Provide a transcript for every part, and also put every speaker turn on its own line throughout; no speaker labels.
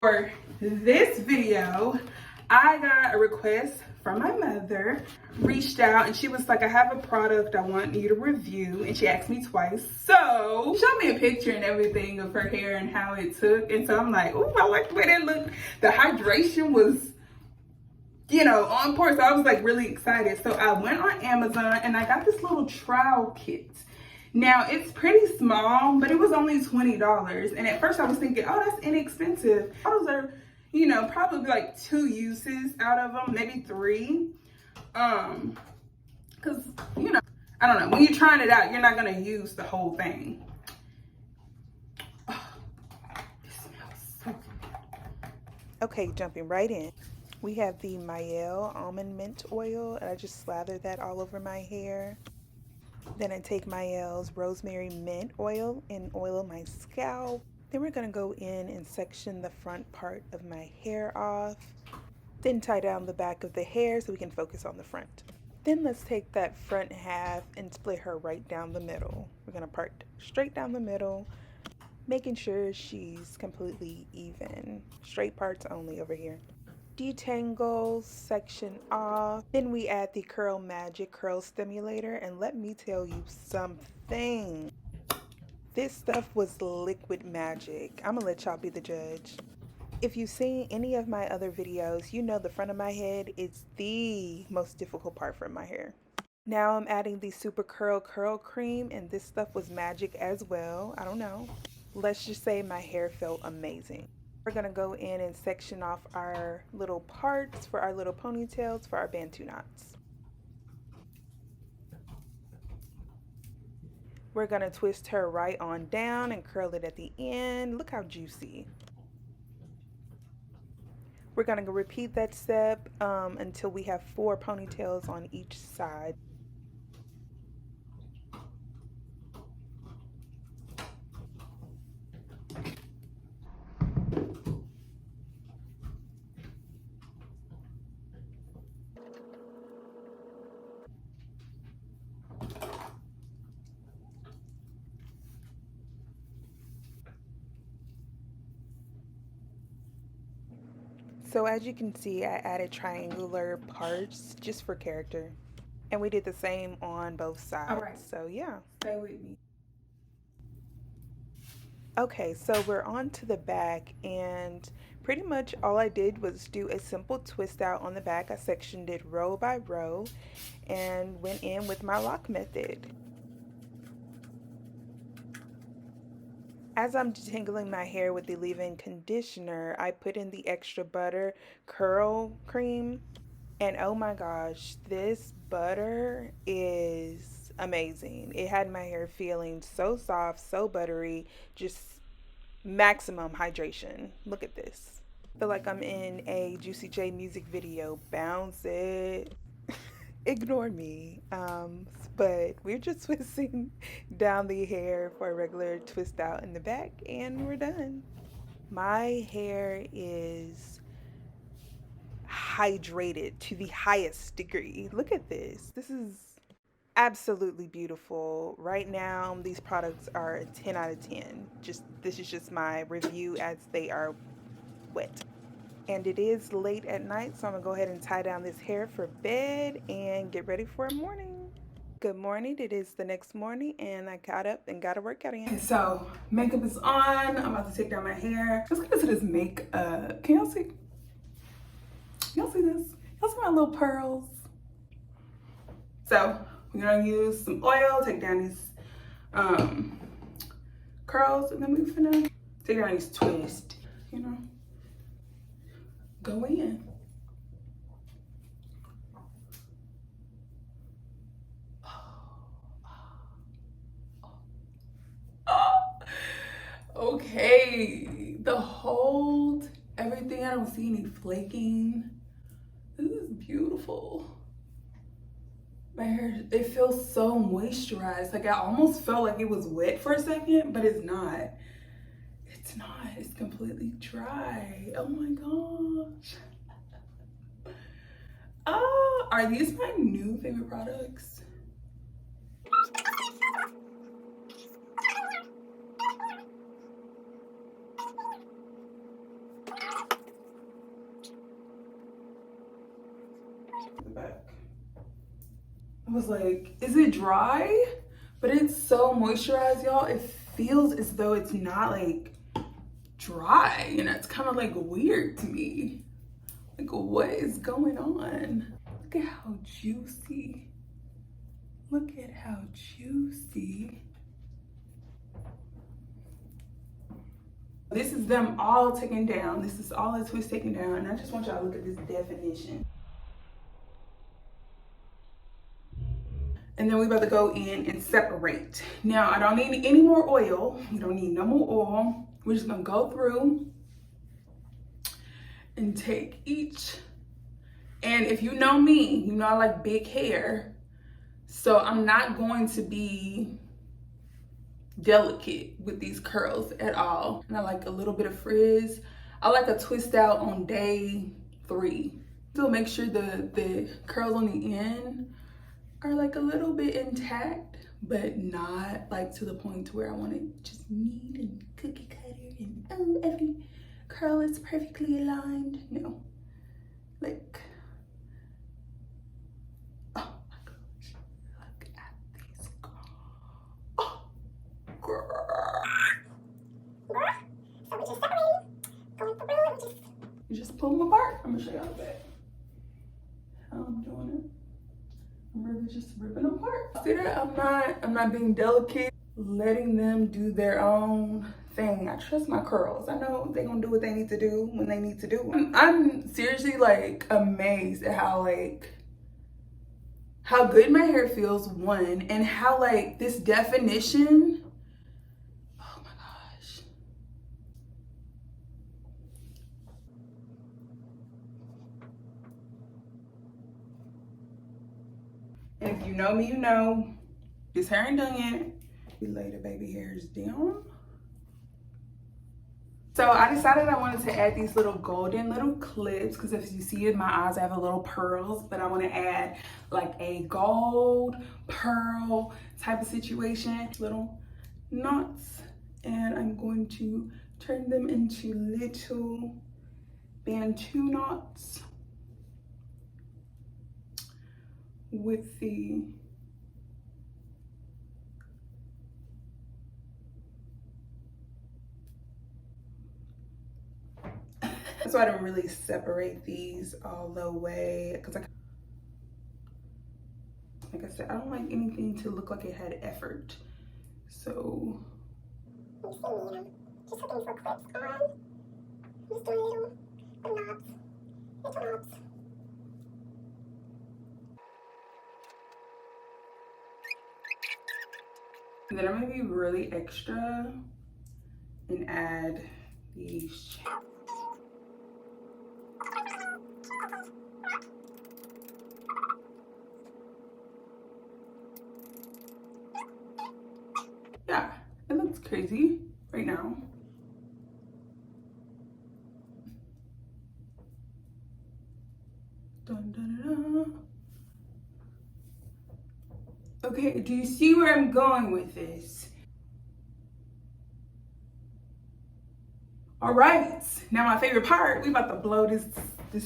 For this video, I got a request from my mother, reached out, and she was like, I have a product I want you to review, and she asked me twice. So, she showed me a picture and everything of her hair and how it took, and so I'm like, oh, I like the way that looked. The hydration was, you know, on point, so I was like really excited. So I went on Amazon and I got this little trial kit. Now, it's pretty small, but it was only $20. And at first I was thinking, oh, that's inexpensive. Those are, you know, probably like 2 uses out of them, maybe 3. Because, you know, I don't know. When you're trying it out, you're not going to use the whole thing. Oh, it smells so good.
Okay, jumping right in. We have the Maelle Almond Mint Oil, and I just slather that all over my hair. Then I take Maelle's Rosemary Mint Oil and oil my scalp. Then we're going to go in and section the front part of my hair off. Then tie down the back of the hair so we can focus on the front. Then let's take that front half and split her right down the middle. We're going to part straight down the middle, making sure she's completely even. Straight parts only over here. Detangle, section off. Then we add the Curl Magic Curl Stimulator, and let me tell you something. This stuff was liquid magic. I'm gonna let y'all be the judge. If you've seen any of my other videos, you know the front of my head is the most difficult part for my hair. Now I'm adding the Super Curl Cream, and this stuff was magic as well. I don't know. Let's just say my hair felt amazing. We're going to go in and section off our little parts for our little ponytails for our bantu knots. We're going to twist her right on down and curl it at the end. Look how juicy. We're going to repeat that step until we have 4 ponytails on each side. So as you can see, I added triangular parts just for character. And we did the same on both sides.
All right.
So yeah.
Stay with me.
Okay, so we're on to the back, and pretty much all I did was do a simple twist out on the back. I sectioned it row by row and went in with my lock method. As I'm detangling my hair with the leave-in conditioner, I put in the extra butter curl cream, and oh my gosh, this butter is amazing. It had my hair feeling so soft, so buttery, just maximum hydration. Look at this. I feel like I'm in a Juicy J music video. Bounce it. Ignore me. But we're just twisting down the hair for a regular twist out in the back, and we're done. My hair is hydrated to the highest degree. Look at this. This is absolutely beautiful. Right now, these products are a 10 out of 10. This is just my review as they are wet. And it is late at night, so I'm gonna go ahead and tie down this hair for bed and get ready for a morning. Good morning. It is the next morning, and I got up and got a workout in.
So makeup is on. I'm about to take down my hair. Let's get into this makeup. Can y'all see? Y'all see this? Y'all see my little pearls? So we're gonna use some oil, take down these curls, and then we're gonna take down these twists, you know. Go in. Okay, the hold, everything. I don't see any flaking. This is beautiful. My hair, it feels so moisturized. Like I almost felt like it was wet for a second, but it's not. It's not. It's completely dry. Oh my gosh. Are these my new favorite products? was like, is it dry? But it's so moisturized, y'all. It feels as though it's not like dry, and it's kind of like weird to me. Like, what is going on? Look at how juicy. Look at how juicy. This is them all taken down. This is all the twists taken down. And I just want y'all to look at this definition. And then we're about to go in and separate. Now, I don't need any more oil. We don't need no more oil. We're just gonna go through and take each. And if you know me, you know I like big hair. So I'm not going to be delicate with these curls at all. And I like a little bit of frizz. I like a twist out on day 3. So make sure the curls on the end are like a little bit intact, but not like to the point to where I want it just neat and cookie cutter and oh, every curl is perfectly aligned. No, like, oh my gosh, look at these girls. Oh, girl. So we're just separating, going through and just pull them apart. I'm gonna show y'all the back. How I'm doing it. I'm really just ripping them apart. See that? I'm not being delicate, letting them do their own thing. I trust my curls. I know they're gonna do what they need to do when they need to do. I'm seriously like amazed at how good my hair feels, one, and how like this definition, oh my gosh. And if you know me, you know this hair ain't done yet. We lay the baby hairs down. So I decided I wanted to add these little golden little clips because if you see in my eyes, I have a little pearls, but I want to add like a gold pearl type of situation. Little knots, and I'm going to turn them into little bantu knots with the that's why I don't really separate these all the way, because like I said, I don't like anything to look like it had effort. So you see me, just looking for clips on. Just doing little knots, little knots. And then I'm gonna be really extra and add these. Yeah, it looks crazy right now. Dun, dun, dun, dun. Okay, do you see where I'm going with this? All right, now my favorite part, we about to blow this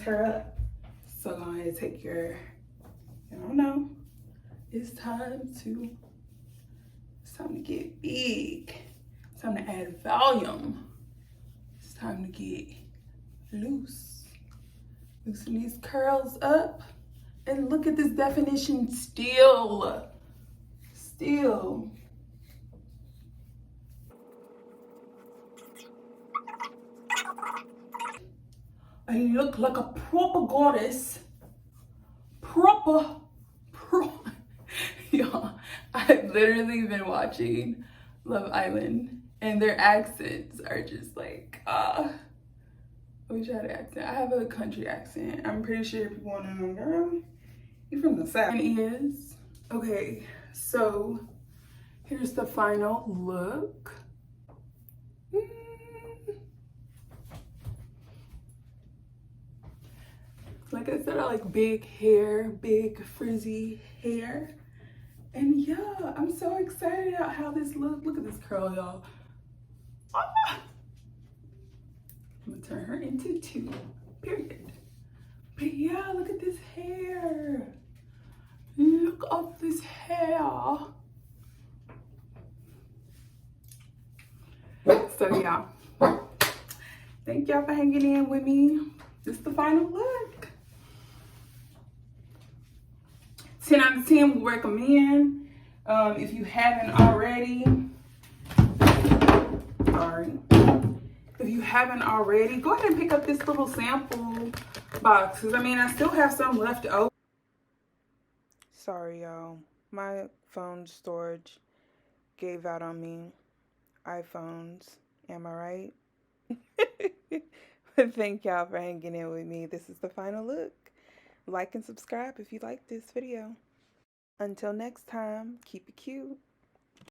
hair up. So go ahead and take your, I don't know, it's time to get big. It's time to add volume. It's time to get loose. Loosen these curls up. And look at this definition still. Still. I look like a proper goddess. Proper. Y'all, I've literally been watching Love Island and their accents are just like, I wish I had an accent. I have a country accent. I'm pretty sure people want to know, girl, you from the South. And is. Okay, so here's the final look. Like I said, I like big hair, big frizzy hair. And yeah, I'm so excited about how this looks. Look at this curl, y'all. Ah! I'm gonna turn her into 2, period. But yeah, look at this hair. Look at this hair. So yeah, thank y'all for hanging in with me. This is the final look. 10 out of 10 would recommend. If you haven't already, sorry. If you haven't already, go ahead and pick up this little sample box. Cause I mean, I still have some left over.
Sorry, y'all. My phone storage gave out on me. iPhones. Am I right? But thank y'all for hanging in with me. This is the final look. Like and subscribe if you like this video. Until next time, keep it cute.